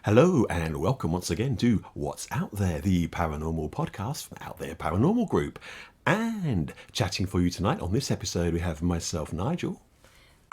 Hello and welcome once again to What's Out There, the paranormal podcast from Out There Paranormal Group. And chatting for you tonight on this episode we have myself, Nigel.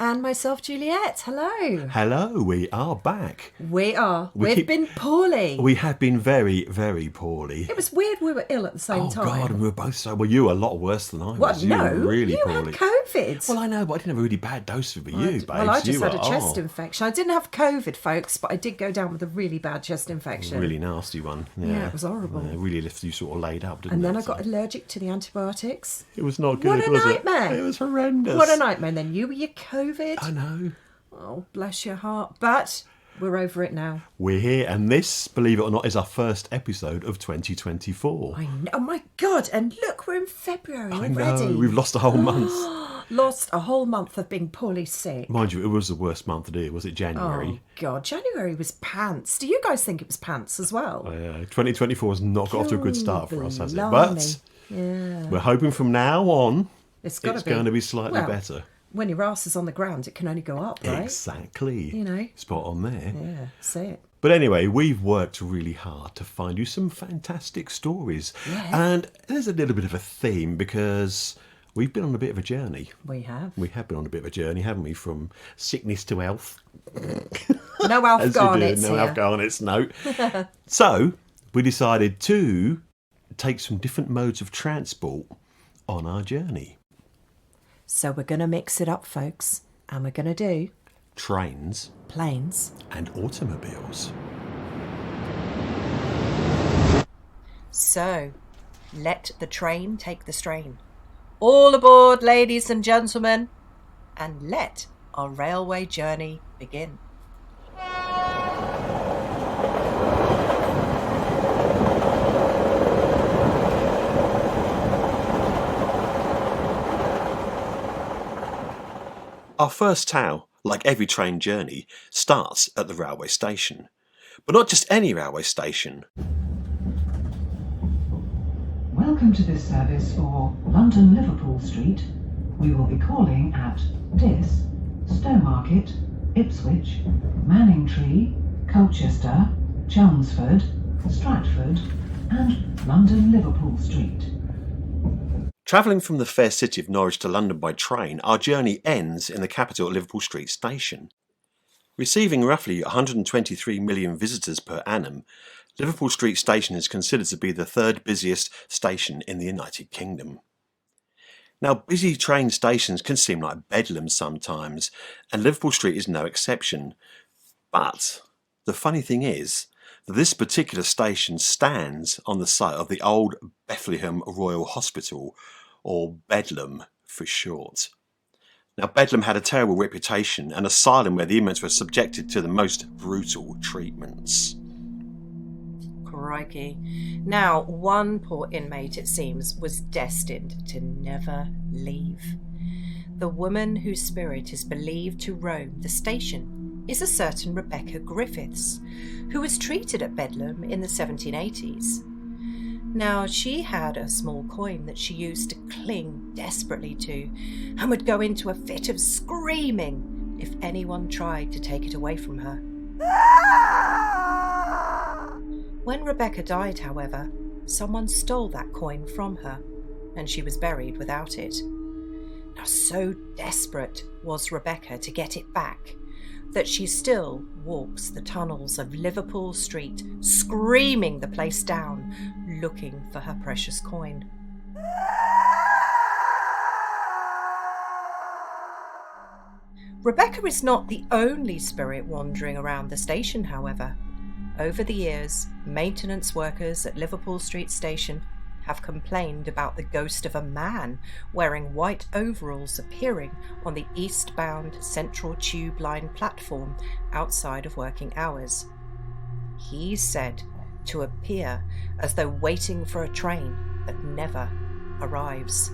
And myself, Juliet. Hello. Hello, we are back. We are. We've been poorly. We have been very, very poorly. It was weird we were ill at the same time. Oh, God, and we were both so... Well, you were a lot worse than I was. What? No, you were really you poorly. had COVID. Well, I know, but I didn't have a really bad dose of it. You, babes. Well, I just had a were, chest infection. I didn't have COVID, folks, but I did go down with a really bad chest infection. Really nasty one. Yeah, it was horrible. It really left you sort of laid up, didn't it? And then I got allergic to the antibiotics. It was not good, What a was nightmare. It was horrendous. What a nightmare. And then you with your COVID. I know. Oh, bless your heart. But we're over it now. We're here, and this, believe it or not, is our first episode of 2024. I know. Oh, my God. And look, we're in February already. I know. We've lost a whole month. Lost a whole month of being poorly sick. Mind you, it was the worst month of the year. Was it January? Oh, God. January was pants. Do you guys think it was pants as well? 2024 has not got off to a good start for us, has it? Blimey. But yeah, we're hoping from now on it's going to be slightly better. When your ass is on the ground, it can only go up, right? Exactly. You know. Spot on there. Yeah, say it. But anyway, we've worked really hard to find you some fantastic stories. Yeah. And there's a little bit of a theme because we've been on a bit of a journey. We have. We have been on a bit of a journey, haven't we? From sickness to health. No Alf Garnets No Alf Garnets, no. So, we decided to take some different modes of transport on our journey. So we're going to mix it up, folks. And we're going to do... trains. Planes. And automobiles. So, let the train take the strain. All aboard, ladies and gentlemen. And let our railway journey begin. Our first tale, like every train journey, starts at the railway station. But not just any railway station. Welcome to this service for London Liverpool Street. We will be calling at Diss, Stowmarket, Ipswich, Manningtree, Colchester, Chelmsford, Stratford and London Liverpool Street. Travelling from the fair city of Norwich to London by train, our journey ends in the capital at Liverpool Street Station. Receiving roughly 123 million visitors per annum, Liverpool Street Station is considered to be the third busiest station in the United Kingdom. Now, busy train stations can seem like bedlam sometimes, and Liverpool Street is no exception. But the funny thing is that this particular station stands on the site of the old Bethlehem Royal Hospital, or Bedlam for short. Now, Bedlam had a terrible reputation, an asylum where the inmates were subjected to the most brutal treatments. Crikey. Now, one poor inmate, it seems, was destined to never leave. The woman whose spirit is believed to roam the station is a certain Rebecca Griffiths, who was treated at Bedlam in the 1780s. Now, she had a small coin that she used to cling desperately to and would go into a fit of screaming if anyone tried to take it away from her. When Rebecca died, however, someone stole that coin from her and she was buried without it. Now, so desperate was Rebecca to get it back that she still walks the tunnels of Liverpool Street, screaming the place down, looking for her precious coin. Rebecca is not the only spirit wandering around the station, however. Over the years, maintenance workers at Liverpool Street Station have complained about the ghost of a man wearing white overalls appearing on the eastbound Central Tube Line platform outside of working hours. He's said to appear as though waiting for a train that never arrives.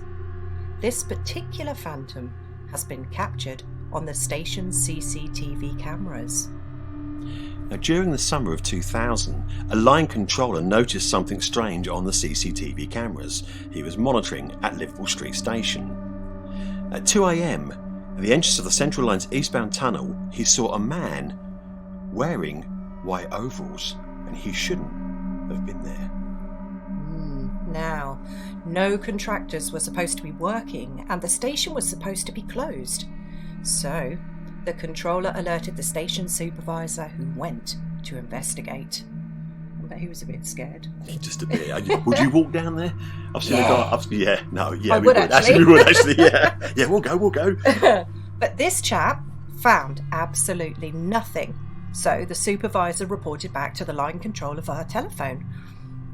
This particular phantom has been captured on the station's CCTV cameras. Now, during the summer of 2000, a line controller noticed something strange on the CCTV cameras he was monitoring at Liverpool Street Station. At 2 a.m, at the entrance of the Central Line's eastbound tunnel, he saw a man wearing white overalls, and he shouldn't have been there. Now, no contractors were supposed to be working, and the station was supposed to be closed. So, the controller alerted the station supervisor, who went to investigate. I bet he was a bit scared. Just a bit. Would you walk down there? I've seen a guy. I would actually. We would actually. Yeah, we'll go. But this chap found absolutely nothing. So the supervisor reported back to the line controller via telephone.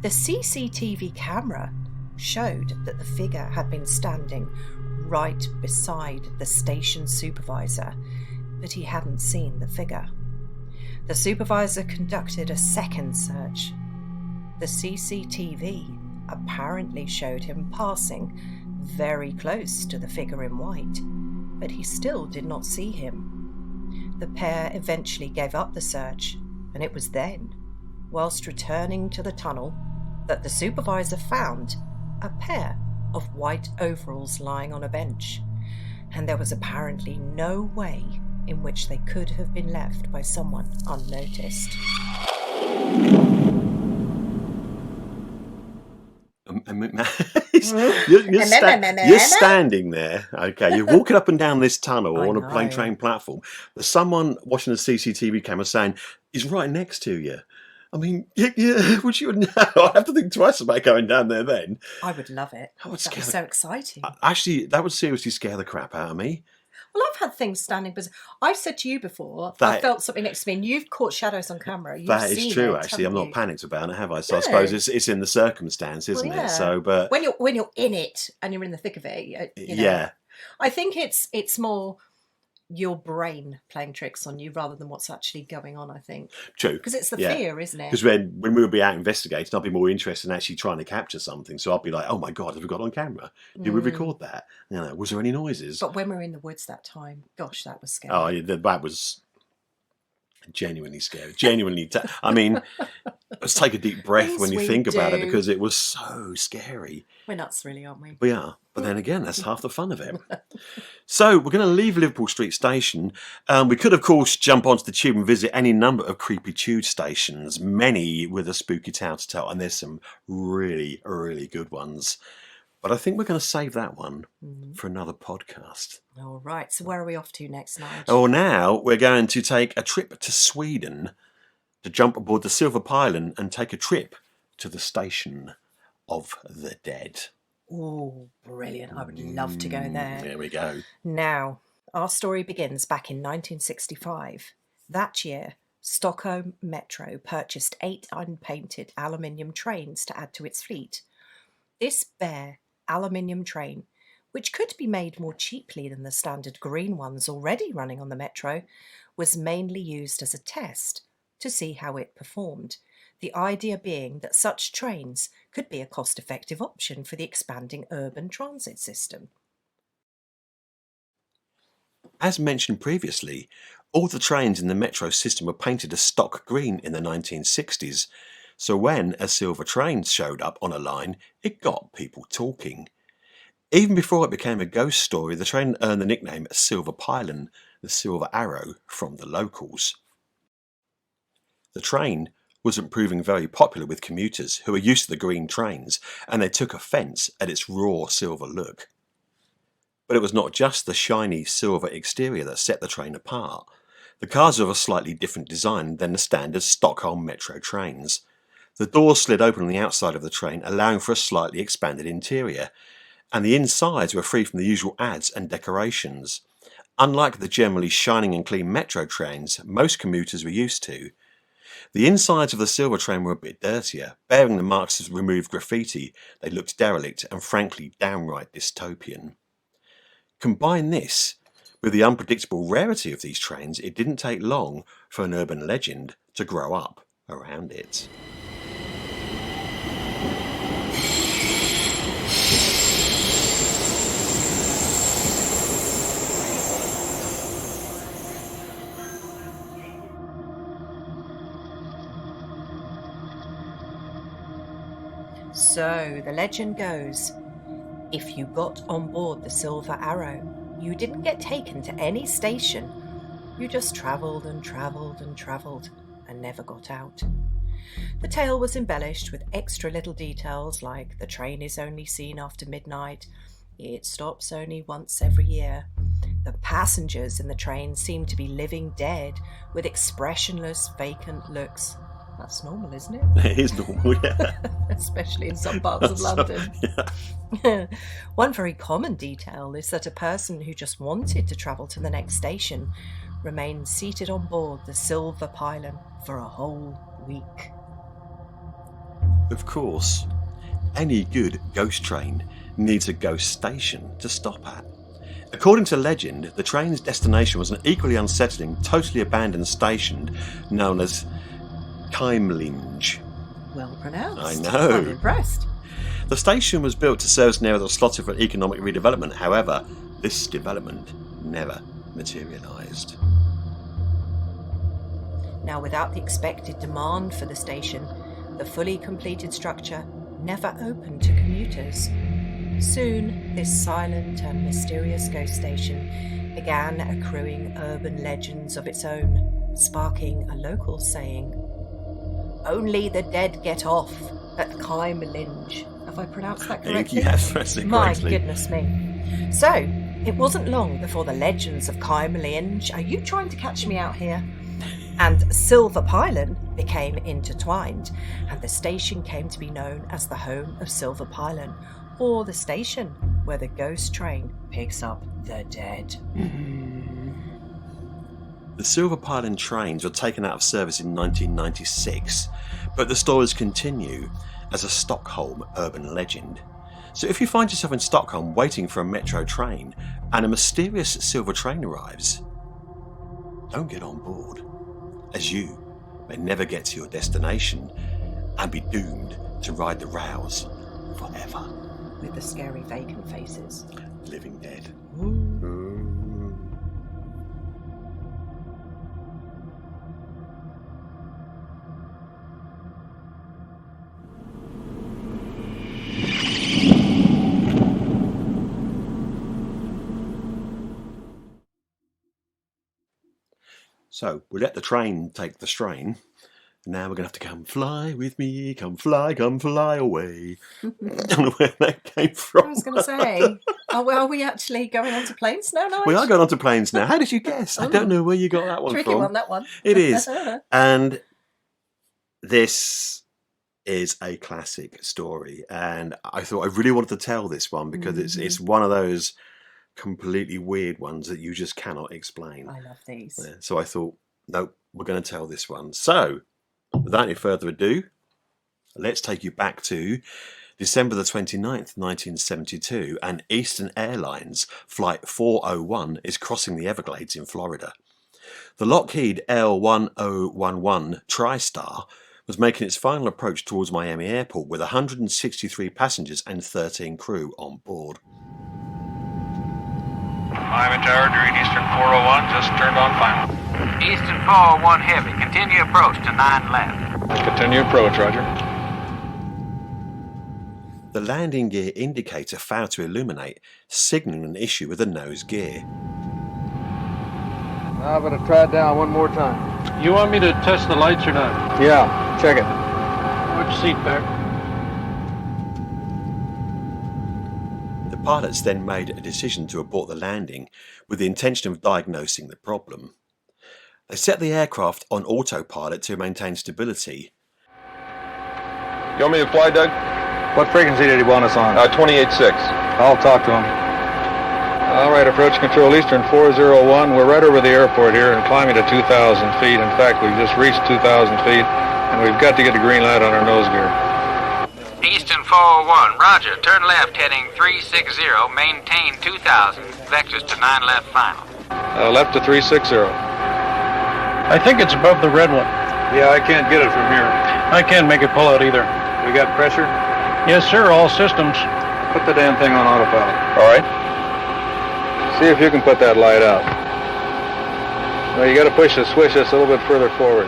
The CCTV camera showed that the figure had been standing right beside the station supervisor, but he hadn't seen the figure. The supervisor conducted a second search. The CCTV apparently showed him passing very close to the figure in white, but he still did not see him. The pair eventually gave up the search, and it was then, whilst returning to the tunnel, that the supervisor found a pair of white overalls lying on a bench, and there was apparently no way in which they could have been left by someone unnoticed. You're standing there, okay, you're walking up and down this tunnel on a plane train platform. There's someone watching the CCTV camera saying, he's right next to you. I mean, yeah, would you know? I'd have to think twice about going down there then. I would love it. That would be so exciting. Actually, that would seriously scare the crap out of me. Well, I've had things standing, but I've said to you before, I felt something next to me, and you've caught shadows on camera. That is true, actually. I'm not panicked about it, have I? So I suppose it's in the circumstance, isn't it? So, but when you're in it and you're in the thick of it, you know, yeah, I think it's more your brain playing tricks on you rather than what's actually going on, I think. True. Because it's the fear, isn't it? Because when we would be out investigating, I'd be more interested in actually trying to capture something. So I'd be like, oh my God, have we got it on camera? Did we record that? You know, was there any noises? But when we were in the woods that time, gosh, that was scary. Oh, yeah, that was genuinely scary. Genuinely. I mean, let's take a deep breath when you think about it, because it was so scary. We're nuts, really, aren't we? We are. But then again, that's half the fun of it. So we're going to leave Liverpool Street Station. We could, of course, jump onto the tube and visit any number of creepy tube stations, many with a spooky tale to tell. And there's some really, really good ones. But I think we're going to save that one for another podcast. All right. So where are we off to next, Nige? Oh, now we're going to take a trip to Sweden to jump aboard the Silver Pylon and take a trip to the Station of the Dead. Oh, brilliant. I would love to go there. There we go. Now, our story begins back in 1965. That year, Stockholm Metro purchased 8 unpainted aluminium trains to add to its fleet. This bare aluminium train, which could be made more cheaply than the standard green ones already running on the Metro, was mainly used as a test to see how it performed. The idea being that such trains could be a cost-effective option for the expanding urban transit system. As mentioned previously, all the trains in the Metro system were painted a stock green in the 1960s, so when a silver train showed up on a line, it got people talking. Even before it became a ghost story, the train earned the nickname Silver Pylon, the Silver Arrow, from the locals. The train wasn't proving very popular with commuters who were used to the green trains, and they took offence at its raw silver look. But it was not just the shiny silver exterior that set the train apart. The cars were of a slightly different design than the standard Stockholm Metro trains. The doors slid open on the outside of the train, allowing for a slightly expanded interior, and the insides were free from the usual ads and decorations. Unlike the generally shining and clean Metro trains most commuters were used to, the insides of the silver train were a bit dirtier, bearing the marks of removed graffiti. They looked derelict and frankly downright dystopian. Combine this with the unpredictable rarity of these trains, it didn't take long for an urban legend to grow up around it. So the legend goes, if you got on board the Silver Arrow, you didn't get taken to any station. You just travelled and travelled and travelled and never got out. The tale was embellished with extra little details like the train is only seen after midnight, it stops only once every year. The passengers in the train seem to be living dead with expressionless, vacant looks. That's normal, isn't it? It is normal, yeah. Especially in some parts of London. Yeah. One very common detail is that a person who just wanted to travel to the next station remained seated on board the Silver Pylon for a whole week. Of course, any good ghost train needs a ghost station to stop at. According to legend, the train's destination was an equally unsettling, totally abandoned station known as Keimlinge. Well pronounced. I know. I'm impressed. The station was built to serve as an area that was slotted for economic redevelopment. However, this development never materialised. Now, without the expected demand for the station, the fully completed structure never opened to commuters. Soon, this silent and mysterious ghost station began accruing urban legends of its own, sparking a local saying, "Only the dead get off at Keimlinge." Have I pronounced that correctly? Yes, pronounced it My correctly. goodness me. So, it wasn't long before the legends of Keimlinge, are you trying to catch me out here? And Silver Pylon became intertwined, and the station came to be known as the home of Silver Pylon, or the station where the ghost train picks up the dead. The Silver Pylon trains were taken out of service in 1996, but the stories continue as a Stockholm urban legend. So if you find yourself in Stockholm waiting for a metro train and a mysterious silver train arrives, don't get on board, as you may never get to your destination and be doomed to ride the rails forever. With the scary vacant faces. Living dead. So we let the train take the strain. Now we're going to have to come fly with me, come fly away. I don't know where that came from. I was going to say, are we actually going on to planes now, Nigel? We are going on to planes now. How did you guess? I don't know where you got that one Tricky from. one, that one. It is. And this is a classic story. And I thought I really wanted to tell this one because it's one of those completely weird ones that you just cannot explain. I love these. Yeah, so I thought, nope, we're going to tell this one. So, without any further ado, let's take you back to December the 29th, 1972, and Eastern Airlines Flight 401 is crossing the Everglades in Florida. The Lockheed L1011 TriStar was making its final approach towards Miami Airport with 163 passengers and 13 crew on board. Miami Tower, during Eastern 401, just turned on final. Eastern 401 heavy. Continue approach to 9 left. Continue approach, roger. The landing gear indicator failed to illuminate, signaling an issue with the nose gear. I'm going to try it down one more time. You want me to test the lights or not? Yeah, check it. Which seat back? The pilots then made a decision to abort the landing with the intention of diagnosing the problem. They set the aircraft on autopilot to maintain stability. You want me to fly, Doug? What frequency did he want us on? 28.6. I'll talk to him. All right, approach control Eastern 401. We're right over the airport here and climbing to 2,000 feet. In fact, we've just reached 2,000 feet, and we've got to get the green light on our nose gear. Eastern 401, roger. Turn left heading 360. Maintain 2000. Vectors to 9 left final. Left to 360. I think it's above the red one. Yeah, I can't get it from here. I can't make it pull out either. We got pressure? Yes, sir, all systems. Put the damn thing on autopilot. All right. See if you can put that light out. Well, you got to push the switch just a little bit further forward.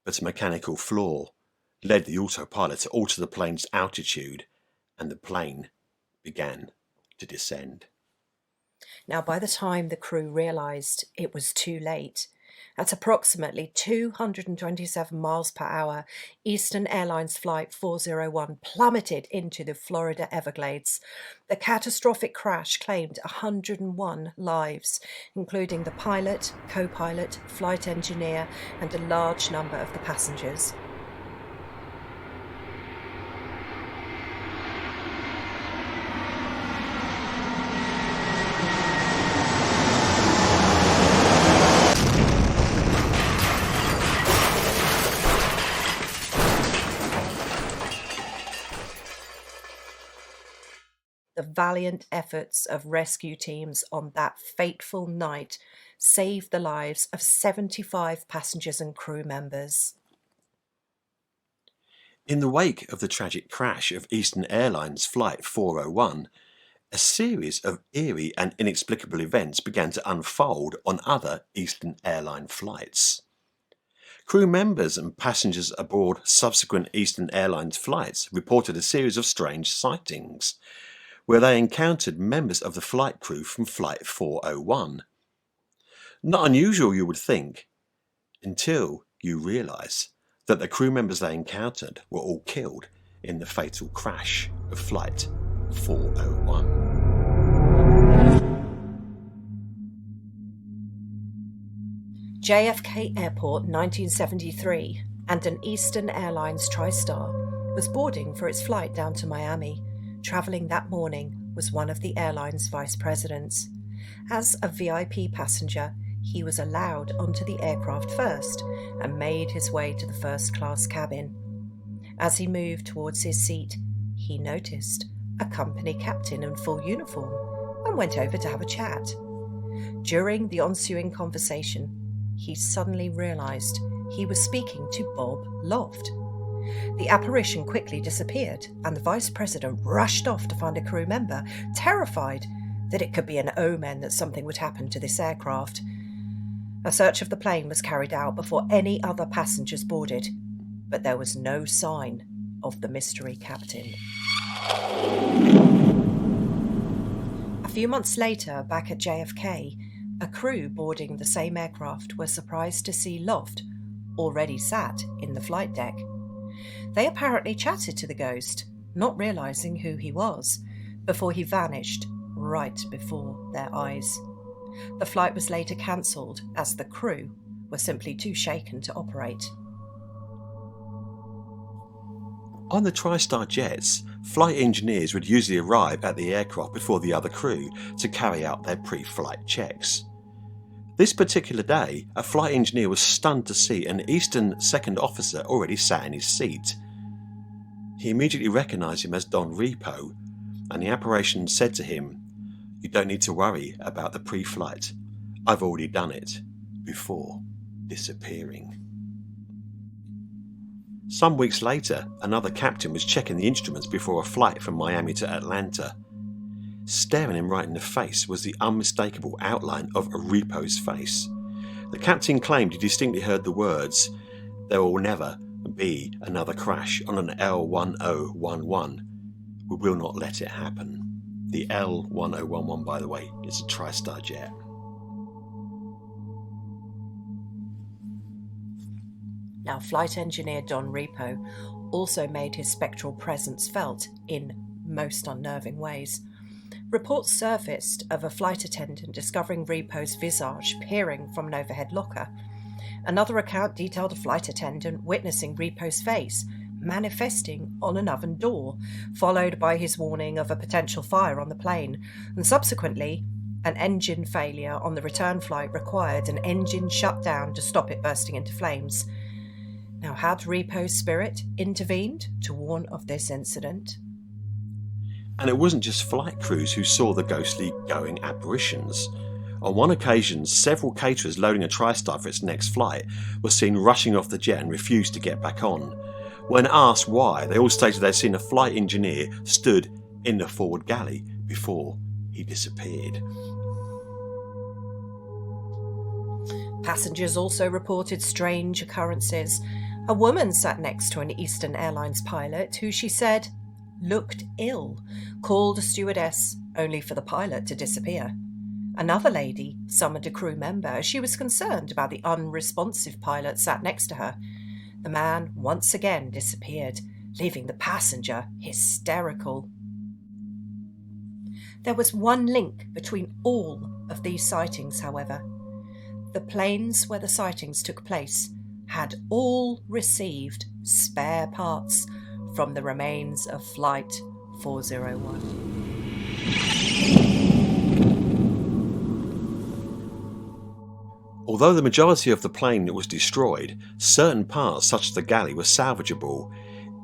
But a mechanical flaw led the autopilot to alter the plane's altitude, and the plane began to descend. Now, by the time the crew realised it was too late, At approximately 227 miles per hour, Eastern Airlines Flight 401 plummeted into the Florida Everglades. The catastrophic crash claimed 101 lives, including the pilot, co-pilot, flight engineer, and a large number of the passengers. The valiant efforts of rescue teams on that fateful night saved the lives of 75 passengers and crew members. In the wake of the tragic crash of Eastern Airlines Flight 401, a series of eerie and inexplicable events began to unfold on other Eastern Airline flights. Crew members and passengers aboard subsequent Eastern Airlines flights reported a series of strange sightings, where they encountered members of the flight crew from Flight 401. Not unusual, you would think, until you realise that the crew members they encountered were all killed in the fatal crash of Flight 401. JFK Airport 1973, and an Eastern Airlines TriStar was boarding for its flight down to Miami. Travelling that morning was one of the airline's vice presidents. As a VIP passenger, he was allowed onto the aircraft first and made his way to the first-class cabin. As he moved towards his seat, he noticed a company captain in full uniform and went over to have a chat. During the ensuing conversation, he suddenly realised he was speaking to Bob Loft. The apparition quickly disappeared, and the vice president rushed off to find a crew member, terrified that it could be an omen that something would happen to this aircraft. A search of the plane was carried out before any other passengers boarded, but there was no sign of the mystery captain. A few months later, back at JFK, a crew boarding the same aircraft were surprised to see Loft already sat in the flight deck. They apparently chatted to the ghost, not realising who he was, before he vanished right before their eyes. The flight was later cancelled as the crew were simply too shaken to operate. On the TriStar jets, flight engineers would usually arrive at the aircraft before the other crew to carry out their pre-flight checks. This particular day, a flight engineer was stunned to see an Eastern second officer already sat in his seat. He immediately recognised him as Don Repo, and the apparition said to him, "You don't need to worry about the pre-flight. I've already done it," before disappearing. Some weeks later, another captain was checking the instruments before a flight from Miami to Atlanta. Staring him right in the face was the unmistakable outline of a Repo's face. The captain claimed he distinctly heard the words, "There will never be another crash on an L1011. We will not let it happen." The L1011, by the way, is a TriStar jet. Now, flight engineer Don Repo also made his spectral presence felt in most unnerving ways. Reports surfaced of a flight attendant discovering Repo's visage peering from an overhead locker. Another account detailed a flight attendant witnessing Repo's face manifesting on an oven door, followed by his warning of a potential fire on the plane, and subsequently an engine failure on the return flight required an engine shutdown to stop it bursting into flames. Now, had Repo's spirit intervened to warn of this incident? And it wasn't just flight crews who saw the ghostly going apparitions. On one occasion, several caterers loading a TriStar for its next flight were seen rushing off the jet and refused to get back on. When asked why, they all stated they'd seen a flight engineer stood in the forward galley before he disappeared. Passengers also reported strange occurrences. A woman sat next to an Eastern Airlines pilot who she said looked ill, called a stewardess only for the pilot to disappear. Another lady summoned a crew member. She was concerned about the unresponsive pilot sat next to her. The man once again disappeared, leaving the passenger hysterical. There was one link between all of these sightings, however. The planes where the sightings took place had all received spare parts from the remains of Flight 401. Although the majority of the plane was destroyed, certain parts, such as the galley, were salvageable.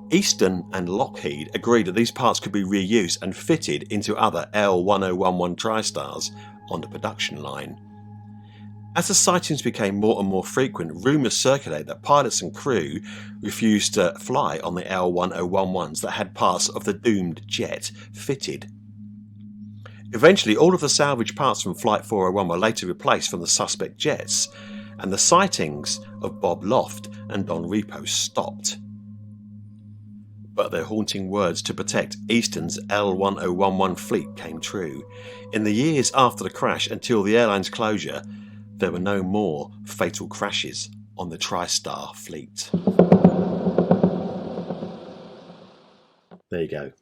Eastern and Lockheed agreed that these parts could be reused and fitted into other L1011 TriStars on the production line. As the sightings became more and more frequent, rumours circulated that pilots and crew refused to fly on the L1011s that had parts of the doomed jet fitted. Eventually, all of the salvage parts from Flight 401 were later replaced from the suspect jets, and the sightings of Bob Loft and Don Repo stopped. But their haunting words to protect Eastern's L1011 fleet came true. In the years after the crash until the airline's closure, there were no more fatal crashes on the TriStar fleet. There you go.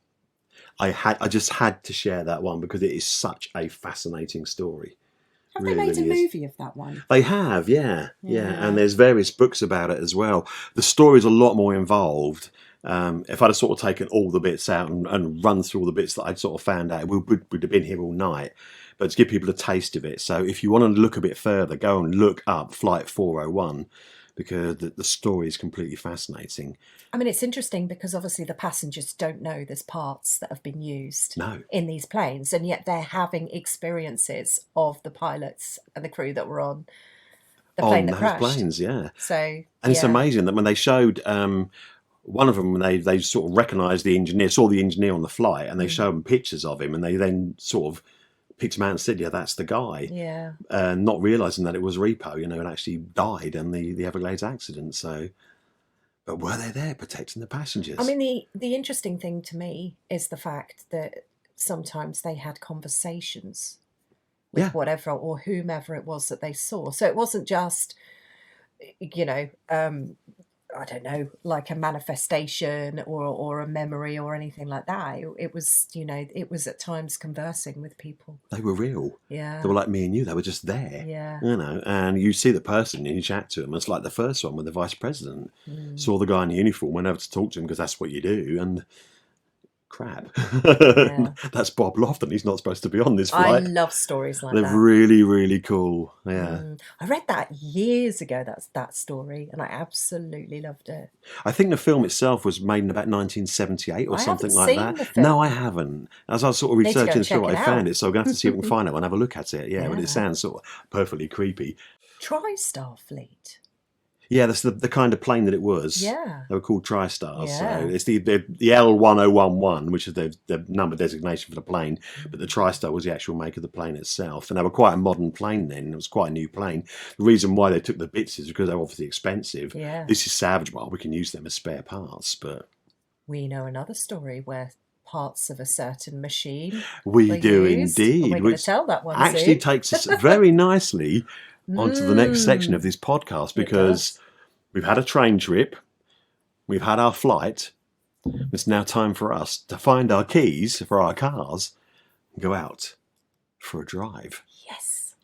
I just had to share that one because it is such a fascinating story. Have they made a movie of that one? They have, yeah. And there's various books about it as well. The story's a lot more involved. If I'd have sort of taken all the bits out and run through all the bits that I'd sort of found out, we'd have been here all night. But to give people a taste of it, so if you want to look a bit further, go and look up Flight 401 because the story is completely fascinating. I mean, it's interesting because obviously the passengers don't know there's parts that have been used in these planes, and yet they're having experiences of the pilots and the crew that were on the plane that crashed. Planes, yeah. So, and it's amazing that when they showed one of them, when they sort of recognised the engineer, saw the engineer on the flight, and they showed them pictures of him, and they then sort of picked him out and said, yeah, that's the guy. Yeah. Not realising that it was Repo, and actually died in the Everglades accident. So, but were they there protecting the passengers? I mean, the interesting thing to me is the fact that sometimes they had conversations with whatever or whomever it was that they saw. So it wasn't just, I don't know, like a manifestation or a memory or anything like that. It was, it was at times conversing with people. They were real. Yeah. They were like me and you. They were just there. Yeah. And you see the person and you chat to them. It's like the first one with the vice president. Saw the guy in the uniform, went over to talk to him because that's what you do. And crap. Yeah. That's Bob Loft and he's not supposed to be on this flight. I love stories like that. They're really, really cool. Yeah. I read that years ago, that story, and I absolutely loved it. I think the film itself was made in about 1978 or something like that. The film. No, I haven't. As I was sort of researching through it, I found it, so I'm going to have to see if we can find it and have a look at it. Yeah, but it sounds sort of perfectly creepy. TriStar fleet. Yeah, that's the kind of plane that it was. Yeah. They were called TriStars. Yeah. So it's the L1011, which is the number designation for the plane, but the TriStar was the actual make of the plane itself. And they were quite a modern plane then. It was quite a new plane. The reason why they took the bits is because they were obviously expensive. Yeah. This is salvageable. We can use them as spare parts, but... We know another story where parts of a certain machine we do used. Indeed. We're going to tell that one actually soon. Takes us very nicely onto the next section of this podcast because we've had a train trip, we've had our flight, it's now time for us to find our keys for our cars and go out for a drive. Yes.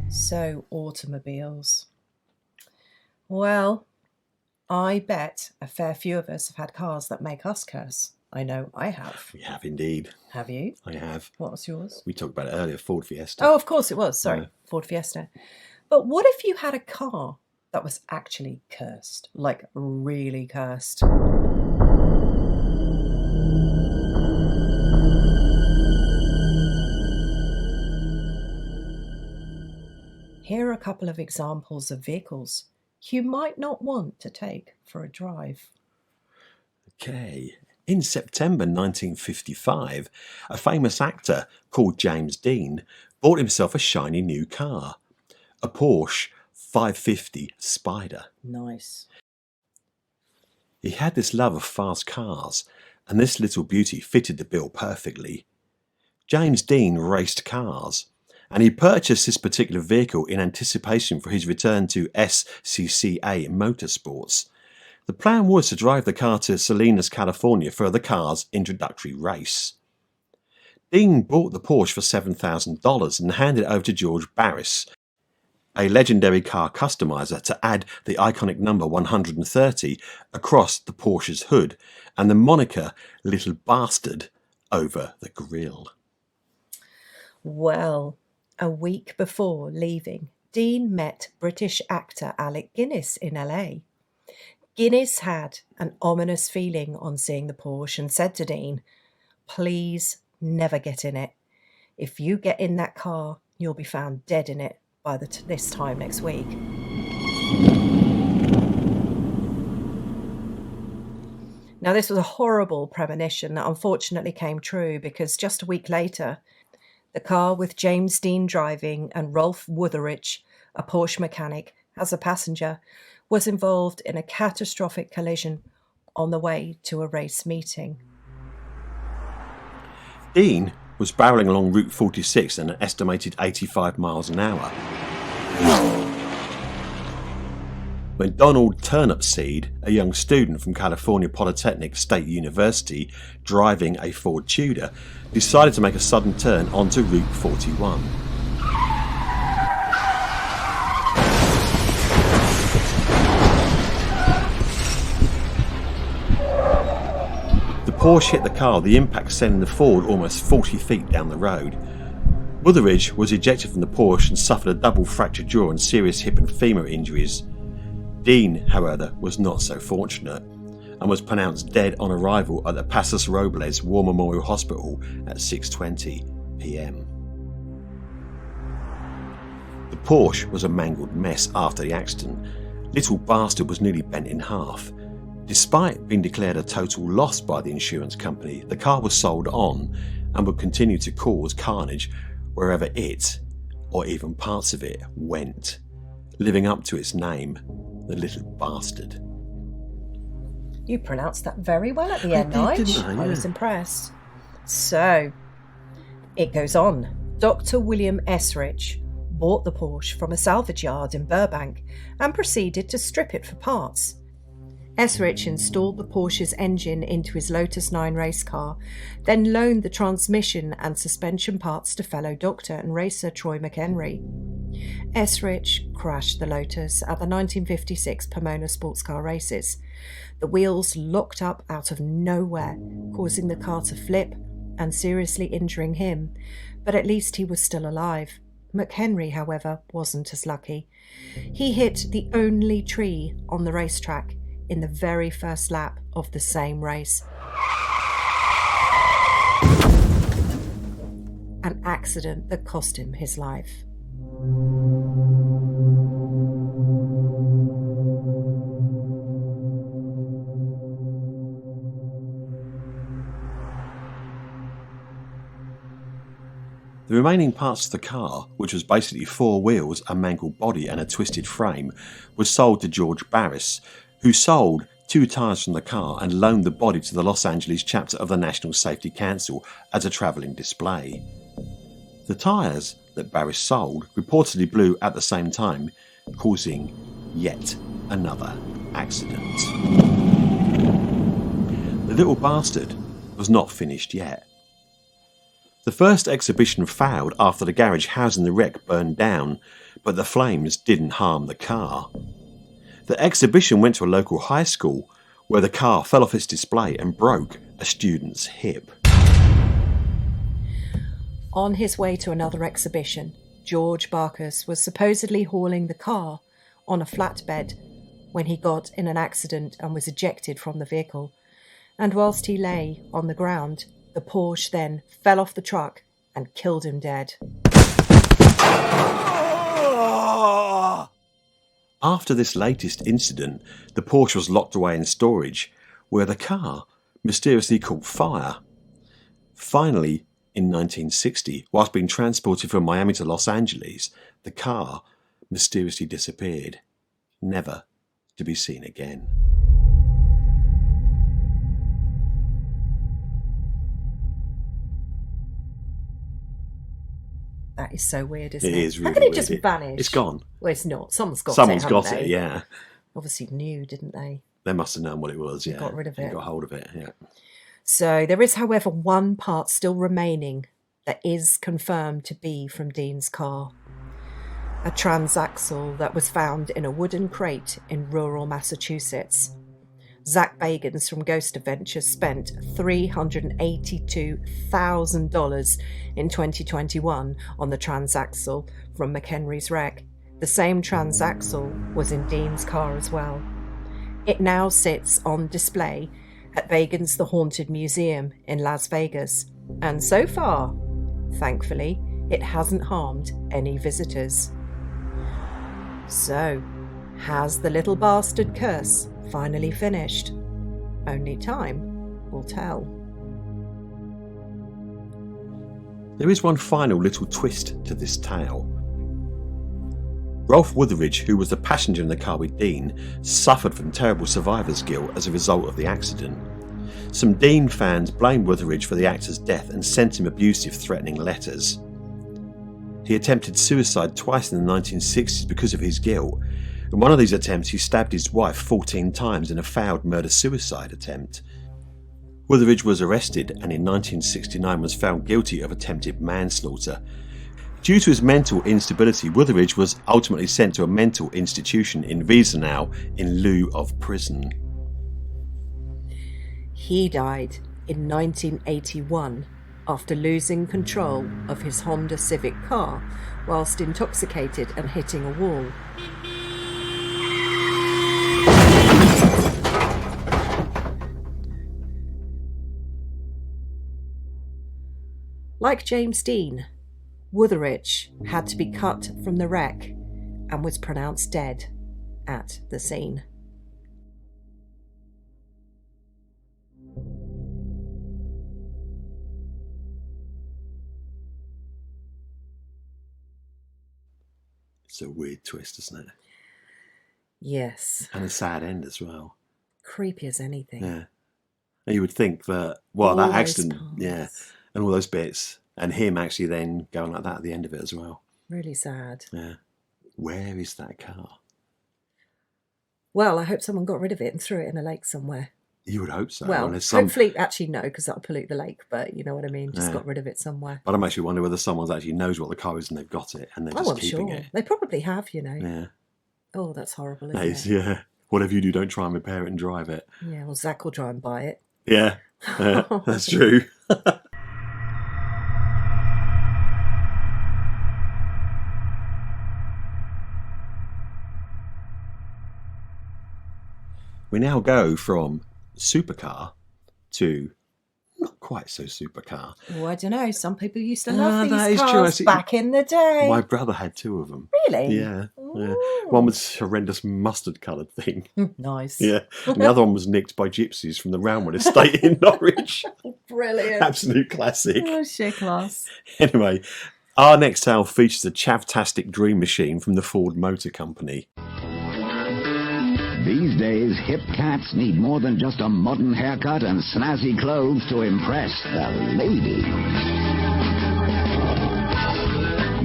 So, automobiles. Well, I bet a fair few of us have had cars that make us curse. I know I have. We have indeed. Have you? I have. What was yours? We talked about it earlier, Ford Fiesta. Oh, of course it was. Sorry, Ford Fiesta. But what if you had a car that was actually cursed? Like, really cursed? Here are a couple of examples of vehicles you might not want to take for a drive. Okay. In September 1955, a famous actor called James Dean bought himself a shiny new car, a Porsche 550 Spider. Nice. He had this love of fast cars, and this little beauty fitted the bill perfectly. James Dean raced cars, and he purchased this particular vehicle in anticipation for his return to SCCA Motorsports. The plan was to drive the car to Salinas, California for the car's introductory race. Dean bought the Porsche for $7,000 and handed it over to George Barris, a legendary car customizer, to add the iconic number 130 across the Porsche's hood and the moniker Little Bastard over the grille. Well, a week before leaving, Dean met British actor Alec Guinness in LA. Guinness had an ominous feeling on seeing the Porsche and said to Dean, "Please never get in it. If you get in that car, you'll be found dead in it by this time next week." Now, this was a horrible premonition that unfortunately came true, because just a week later, the car with James Dean driving and Rolf Wutheridge, a Porsche mechanic, as a passenger, was involved in a catastrophic collision on the way to a race meeting. Dean was barrelling along Route 46 at an estimated 85 miles an hour when Donald Turnipseed, a young student from California Polytechnic State University driving a Ford Tudor, decided to make a sudden turn onto Route 41. The Porsche hit the car, the impact sending the Ford almost 40 feet down the road. Wutheridge was ejected from the Porsche and suffered a double fractured jaw and serious hip and femur injuries. Dean, however, was not so fortunate and was pronounced dead on arrival at the Pasos Robles War Memorial Hospital at 6:20 p.m. The Porsche was a mangled mess after the accident. Little Bastard was nearly bent in half. Despite being declared a total loss by the insurance company, the car was sold on and would continue to cause carnage wherever it, or even parts of it, went, living up to its name, the Little Bastard. You pronounced that very well at the end, Nige. I was impressed. So, it goes on. Dr. William Esrich bought the Porsche from a salvage yard in Burbank and proceeded to strip it for parts. Esrich installed the Porsche's engine into his Lotus 9 race car, then loaned the transmission and suspension parts to fellow doctor and racer Troy McHenry. Esrich crashed the Lotus at the 1956 Pomona Sports Car Races. The wheels locked up out of nowhere, causing the car to flip and seriously injuring him, but at least he was still alive. McHenry, however, wasn't as lucky. He hit the only tree on the racetrack in the very first lap of the same race. An accident that cost him his life. The remaining parts of the car, which was basically 4 wheels, a mangled body and a twisted frame, was sold to George Barris, who sold 2 tyres from the car and loaned the body to the Los Angeles chapter of the National Safety Council as a travelling display. The tyres that Barris sold reportedly blew at the same time, causing yet another accident. The Little Bastard was not finished yet. The first exhibition failed after the garage housing the wreck burned down, but the flames didn't harm the car. The exhibition went to a local high school, where the car fell off its display and broke a student's hip. On his way to another exhibition, George Barkas was supposedly hauling the car on a flatbed when he got in an accident and was ejected from the vehicle. And whilst he lay on the ground, the Porsche then fell off the truck and killed him dead. After this latest incident, the Porsche was locked away in storage, where the car mysteriously caught fire. Finally, in 1960, whilst being transported from Miami to Los Angeles, the car mysteriously disappeared, never to be seen again. That is so weird, isn't It it? is How really can it weird. just vanish? It's gone. Well, it's not. Someone's got Someone's it, got haven't it, they? yeah. Obviously knew, didn't they? They must have known what it was, yeah. Got rid of And it. got hold of it, yeah. So there is, however, one part still remaining that is confirmed to be from Dean's car. A transaxle that was found in a wooden crate in rural Massachusetts. Zach Bagans from Ghost Adventures spent $382,000 in 2021 on the transaxle from McHenry's wreck. The same transaxle was in Dean's car as well. It now sits on display at Bagans' The Haunted Museum in Las Vegas, and so far, thankfully, it hasn't harmed any visitors. So, has the little bastard curse finally finished? Only time will tell. There is one final little twist to this tale. Rolf Wutheridge, who was the passenger in the car with Dean, suffered from terrible survivor's guilt as a result of the accident. Some Dean fans blamed Wutheridge for the actor's death and sent him abusive, threatening letters. He attempted suicide twice in the 1960s because of his guilt. In one of these attempts, he stabbed his wife 14 times in a failed murder-suicide attempt. Wutheridge was arrested and in 1969 was found guilty of attempted manslaughter. Due to his mental instability, Wutheridge was ultimately sent to a mental institution in Wiesenau in lieu of prison. He died in 1981 after losing control of his Honda Civic car whilst intoxicated and hitting a wall. Like James Dean, Wutheridge had to be cut from the wreck and was pronounced dead at the scene. It's a weird twist, isn't it? Yes. And a sad end as well. Creepy as anything. Yeah. And you would think that, well, All that those accident, parts. yeah, and all those bits, and him actually then going like that at the end of it as well. Really sad. Yeah. Where is that car? Well, I hope someone got rid of it and threw it in a lake somewhere. You would hope so. Well, Unless some... hopefully, actually no, because that'll pollute the lake, but you know what I mean, just Yeah. got rid of it somewhere. But I'm actually wondering whether someone actually knows what the car is and they've got it and they're Oh, just I'm keeping sure. it. They probably have, you know. Yeah. Oh, that's horrible, That isn't is, it? yeah. Whatever you do, don't try and repair it and drive it. Yeah, well, Zach will try and buy it. Yeah, that's true. We now go from supercar to not quite so supercar. Oh, I don't know. Some people used to love that these is true, cars actually. back in the day. My brother had two of them. Really? Yeah. Yeah. Ooh. One was horrendous mustard coloured thing. Nice. Yeah. And the other one was nicked by gypsies from the Roundwood estate in Norwich. Brilliant. Absolute classic. Oh, shit class. Anyway, our next tale features a chavtastic dream machine from the Ford Motor Company. These days, hip cats need more than just a modern haircut and snazzy clothes to impress the lady.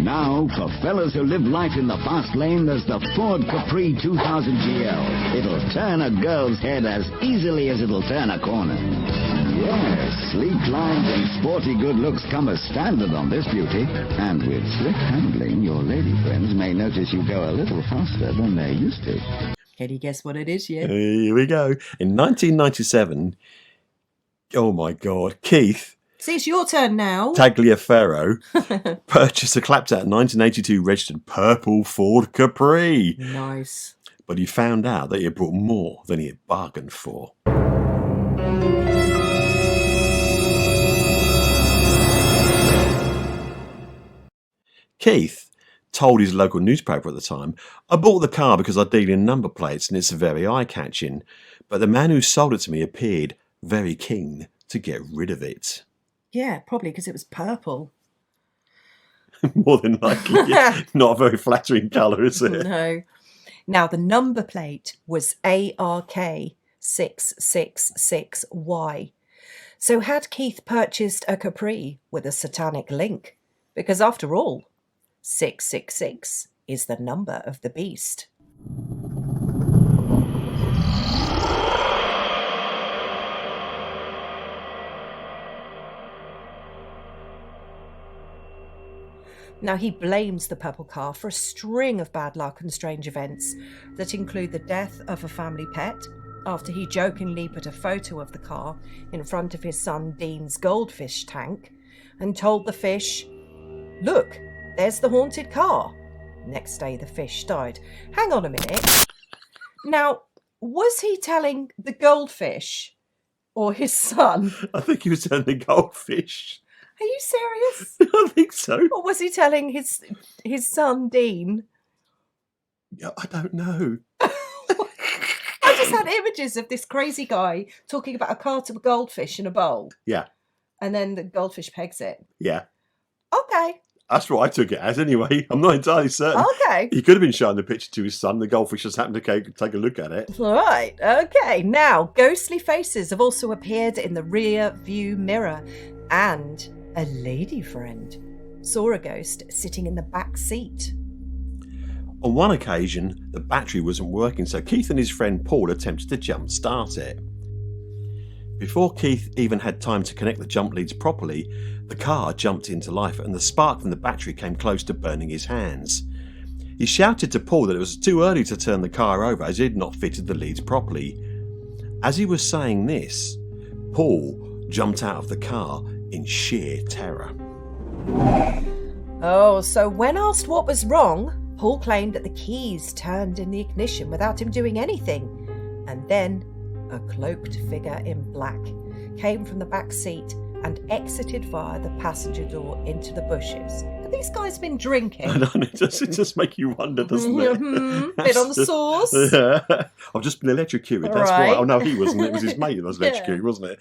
Now, for fellas who live life in the fast lane, there's the Ford Capri 2000 GL. It'll turn a girl's head as easily as it'll turn a corner. Yes, sleek lines and sporty good looks come as standard on this beauty. And with slick handling, your lady friends may notice you go a little faster than they're used to. Can you guess what it is yet? Here we go. In 1997, oh my God, Keith See, it's your turn now. Tagliaferro purchased a clapped out 1982 registered purple Ford Capri. Nice. But he found out that he had brought more than he had bargained for. Keith told his local newspaper at the time, "I bought the car because I deal in number plates and it's very eye-catching, but the man who sold it to me appeared very keen to get rid of it." Yeah, probably because it was purple. More than likely, yeah. Not a very flattering colour, is it? No. Now, the number plate was ARK666Y. So had Keith purchased a Capri with a satanic link? Because after all, 666 is the number of the beast. Now, he blames the purple car for a string of bad luck and strange events that include the death of a family pet after he jokingly put a photo of the car in front of his son Dean's goldfish tank and told the fish, "Look, there's the haunted car." Next day, the fish died. Hang on a minute. Now, was he telling the goldfish or his son? I think he was telling the goldfish. Are you serious? I think so. Or was he telling his son Dean? Yeah, I don't know. I just had images of this crazy guy talking about a carton of goldfish in a bowl. Yeah. And then the goldfish pegs it. Yeah. Okay. That's what I took it as anyway. I'm not entirely certain. Okay. He could have been showing the picture to his son. The goldfish just happened to take a look at it. Right. Okay. Now, ghostly faces have also appeared in the rear view mirror, and a lady friend saw a ghost sitting in the back seat. On one occasion, the battery wasn't working, so Keith and his friend Paul attempted to jump start it. Before Keith even had time to connect the jump leads properly, the car jumped into life and the spark from the battery came close to burning his hands. He shouted to Paul that it was too early to turn the car over as he had not fitted the leads properly. As he was saying this, Paul jumped out of the car in sheer terror. Oh, so when asked what was wrong, Paul claimed that the keys turned in the ignition without him doing anything. And then a cloaked figure in black came from the back seat and exited via the passenger door into the bushes. Have these guys been drinking? I know, it just make you wonder, doesn't it? Bit on the sauce. Yeah. I've just been electrocuted, that's Right. why. Oh no, he wasn't. It was his mate that was electrocuted, wasn't it?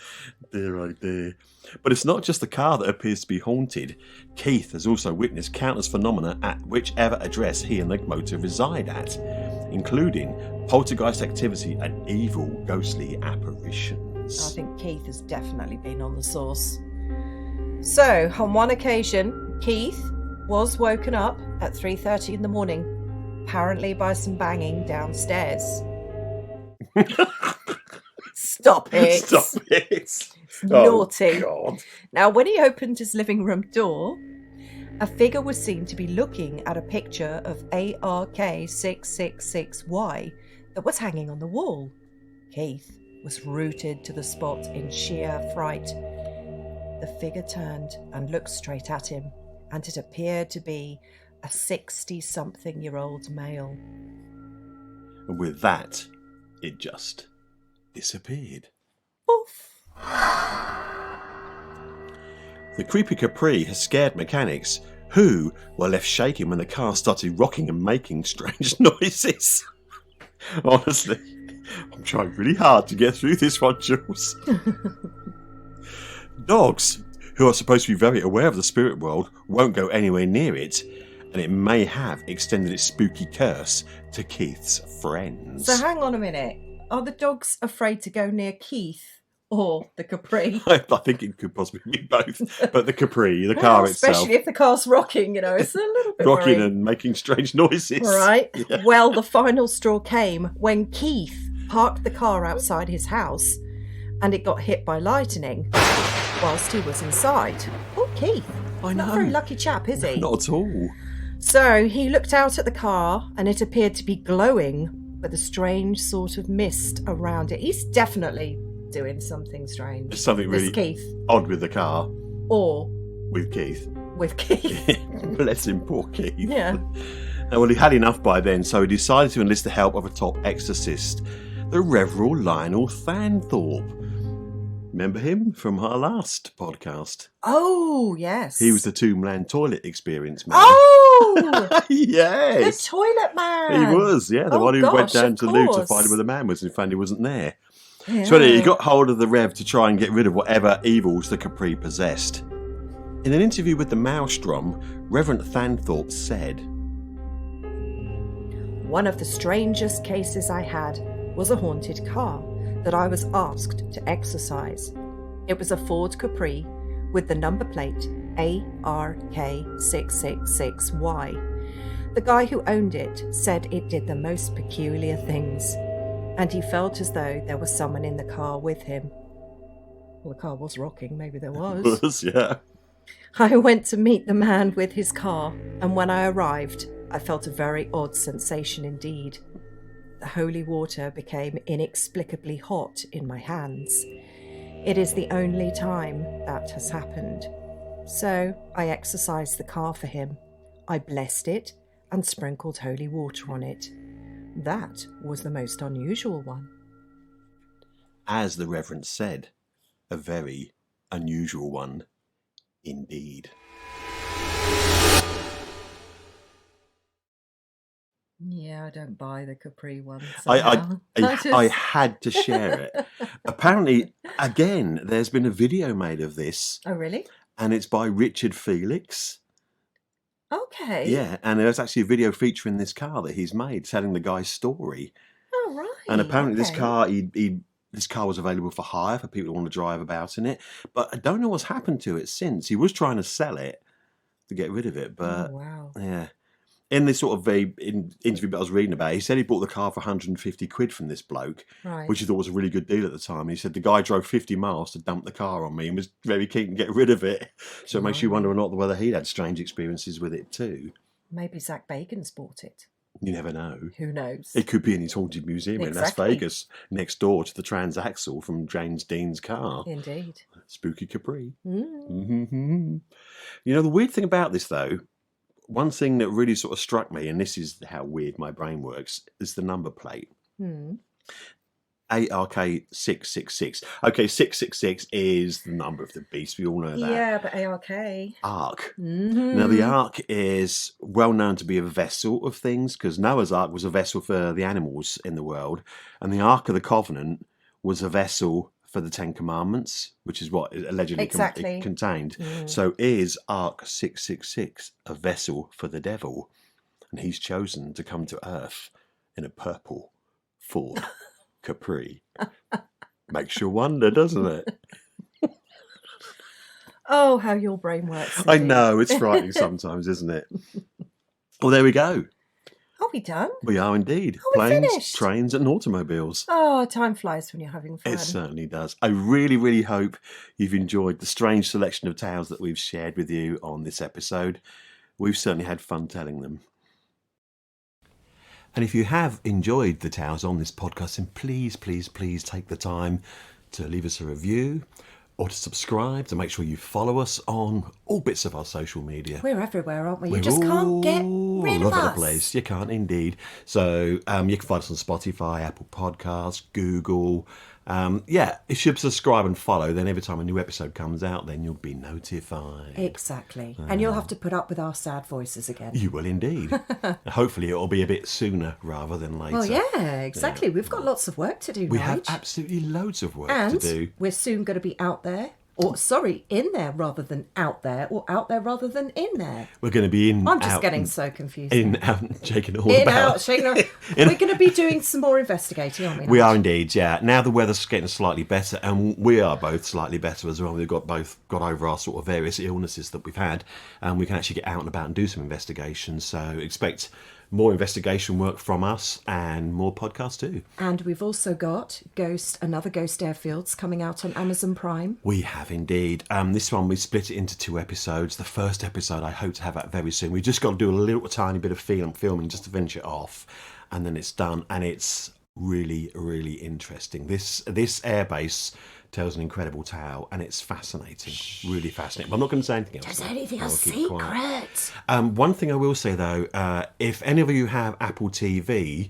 Dear, oh dear. But it's not just the car that appears to be haunted. Keith has also witnessed countless phenomena at whichever address he and the motor reside at, including poltergeist activity and evil ghostly apparitions. I think Keith has definitely been on the sauce. So, on one occasion, Keith was woken up at 3:30 in the morning, apparently by some banging downstairs. Stop it. Stop it. It's naughty. Oh, God. Now, when he opened his living room door, a figure was seen to be looking at a picture of ARK666Y that was hanging on the wall. Keith was rooted to the spot in sheer fright. The figure turned and looked straight at him, and it appeared to be a 60-something-year-old male. And with that, it just disappeared. Oof. The creepy Capri has scared mechanics, who were left shaking when the car started rocking and making strange noises. Honestly, I'm trying really hard to get through this one, Jules. Dogs, who are supposed to be very aware of the spirit world, won't go anywhere near it, and it may have extended its spooky curse to Keith's friends. So hang on a minute. Are the dogs afraid to go near Keith or the Capri? I think it could possibly be both, but the Capri, the car itself, especially if the car's rocking, it's a little bit rocking worrying. and making strange noises. Right. Yeah. Well, the final straw came when Keith parked the car outside his house and it got hit by lightning whilst he was inside. Oh, Keith. I Not know. a very lucky chap, is he? Not at all. So he looked out at the car and it appeared to be glowing with a strange sort of mist around it. He's definitely doing something strange. There's something This really Keith. odd with the car, Or with Keith. with Keith. Bless him, poor Keith. Yeah. Well, he had enough by then, so he decided to enlist the help of a top exorcist, the Reverend Lionel Thanthorpe. Remember him from our last podcast? Oh, yes. He was the Tombland toilet experience man. Oh! Yes! The toilet man. He was, yeah, the Oh, one who went gosh, down of to Lou to course. find where the man was and found he wasn't there. Yeah. So anyway, he got hold of the Rev to try and get rid of whatever evils the Capri possessed. In an interview with the Maelstrom, Reverend Thanthorpe said, One of the strangest cases I had was a haunted car that I was asked to exorcise. It was a Ford Capri with the number plate ARK666Y. The guy who owned it said it did the most peculiar things, and he felt as though there was someone in the car with him. Well, the car was rocking, maybe there was. Yeah. I went to meet the man with his car, and when I arrived, I felt a very odd sensation indeed. The holy water became inexplicably hot in my hands. It is the only time that has happened. So I exorcised the car for him. I blessed it and sprinkled holy water on it. That was the most unusual one. As the Reverend said, a very unusual one indeed. Yeah, I don't buy the Capri one. I had to share it. Apparently, again, there's been a video made of this. Oh, really? And it's by Richard Felix. Okay. Yeah, and there's actually a video featuring this car that he's made, telling the guy's story. Oh, right. And apparently, okay. this car was available for hire for people who want to drive about in it. But I don't know what's happened to it since. He was trying to sell it to get rid of it, but wow. Yeah. In this sort of interview that I was reading about, he said he bought the car for 150 quid from this bloke, Right. which he thought was a really good deal at the time. He said the guy drove 50 miles to dump the car on me and was very keen to get rid of it. So it makes you wonder or not whether he'd had strange experiences with it too. Maybe Zach Bacon's bought it. You never know. Who knows? It could be in his haunted museum in Las Exactly. Vegas, next door to the transaxle from James Dean's car. Indeed. Spooky Capri. Mm. Mm-hmm. You know, the weird thing about this, though, one thing that really sort of struck me, and this is how weird my brain works, is the number plate. Mm. ARK666. Okay, 666 is the number of the beast. We all know that. Yeah, but ARK. Ark. Mm-hmm. Now, the Ark is well known to be a vessel of things, because Noah's Ark was a vessel for the animals in the world, and the Ark of the Covenant was a vessel for the Ten Commandments, which is what it allegedly Exactly. contained. Mm. So is Ark 666 a vessel for the devil? And he's chosen to come to Earth in a purple Ford Capri. Makes you wonder, doesn't it? Oh, how your brain works. I indeed. know, it's frightening sometimes, isn't it? Well, there we go. Are we done? We are indeed. Oh, we're Planes, finished. trains and automobiles. Oh, time flies when you're having fun. It certainly does. I really, really hope you've enjoyed the strange selection of tales that we've shared with you on this episode. We've certainly had fun telling them. And if you have enjoyed the tales on this podcast, then please, please, please take the time to leave us a review or to subscribe, to make sure you follow us on all bits of our social media. We're everywhere, aren't we? You We're just can't get all rid of over the us. place. You can't indeed. So you can find us on Spotify, Apple Podcasts, Google. If you subscribe and follow, then every time a new episode comes out, then you'll be notified. Exactly. And you'll have to put up with our sad voices again. You will indeed. Hopefully it'll be a bit sooner rather than later. Well, yeah, exactly. We've got lots of work to do, We have Nige. absolutely loads of work And to do. we're soon going to be out there. In there rather than out there, or out there rather than in there. We're going to be in. I'm just out, getting so confused. in, out, and shaking it all In, about. out, shaking out. We're going to be doing some more investigating, aren't we? We Nige? are indeed, yeah. Now the weather's getting slightly better, and we are both slightly better as well. We've both got over our sort of various illnesses that we've had, and we can actually get out and about and do some investigations. So expect more investigation work from us and more podcasts too. And we've also got another Ghost Airfields coming out on Amazon Prime. We have indeed. This one we split it into 2 episodes. The first episode I hope to have out very soon. We've just got to do a little tiny bit of filming just to finish it off, and then it's done. And it's really, really interesting. This airbase tells an incredible tale, and it's fascinating, really fascinating. But I'm not going to say anything else. There's anything I'll else keep quiet. secret. One thing I will say though, if any of you have Apple TV,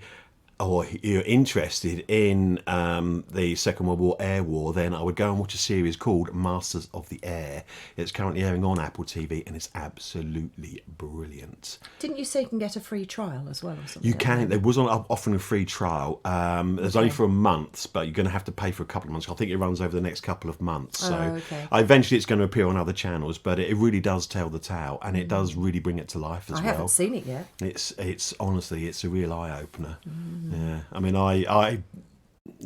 or you're interested in the Second World War air war, then I would go and watch a series called Masters of the Air. It's currently airing on Apple TV, and it's absolutely brilliant. Didn't you say you can get a free trial as well or something? You can. There was offering a free trial. There's only for a month, but you're going to have to pay for a couple of months. I think it runs over the next couple of months. So eventually it's going to appear on other channels, but it really does tell the tale, and it does really bring it to life as well. I haven't seen it yet. It's honestly, it's a real eye-opener. Yeah, I mean, I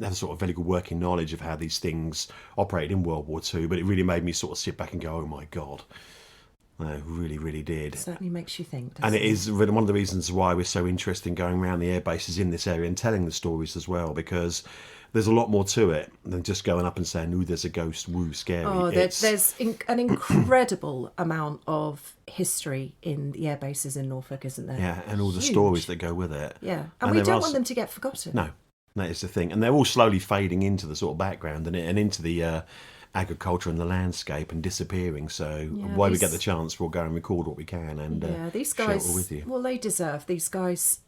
had a sort of very good working knowledge of how these things operated in World War II, but it really made me sort of sit back and go, oh my God. No, really, really did. It certainly makes you think, doesn't And it is one of the reasons why we're so interested in going around the air bases in this area and telling the stories as well, because there's a lot more to it than just going up and saying, ooh, there's a ghost, woo, scary. Oh, there's an incredible amount of history in the air bases in Norfolk, isn't there? Yeah, and all the Huge. stories that go with it. Yeah, and we there don't are want them to get forgotten. No, that is the thing. And they're all slowly fading into the sort of background and into the agriculture and the landscape and disappearing. So while we get the chance, we'll go and record what we can and these share guys, it all with you. well, they deserve. These guys,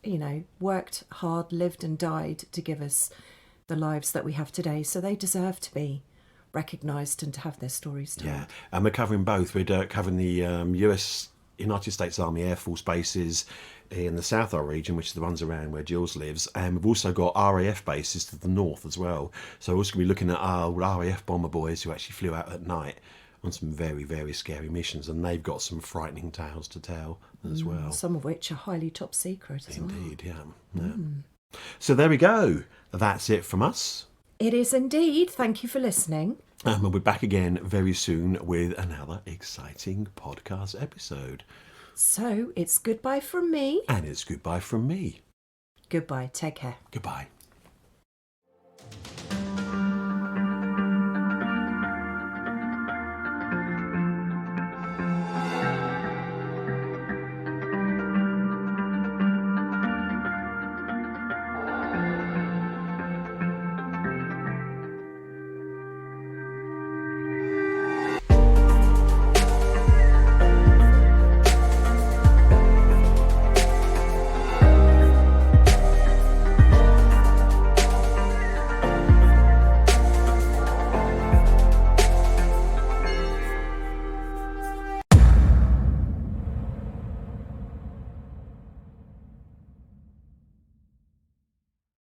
worked hard, lived and died to give us the lives that we have today. So they deserve to be recognised and to have their stories told. Yeah, and we're covering both. We're covering the United States Army Air Force bases in the South Isle region, which is the ones around where Jules lives, and we've also got RAF bases to the north as well. So we're also going to be looking at our RAF bomber boys who actually flew out at night on some very, very scary missions, and they've got some frightening tales to tell as well. Some of which are highly top secret as well. Indeed, yeah. So there we go. That's it from us. It is indeed. Thank you for listening. And we'll be back again very soon with another exciting podcast episode. So it's goodbye from me. And it's goodbye from me. Goodbye. Take care. Goodbye.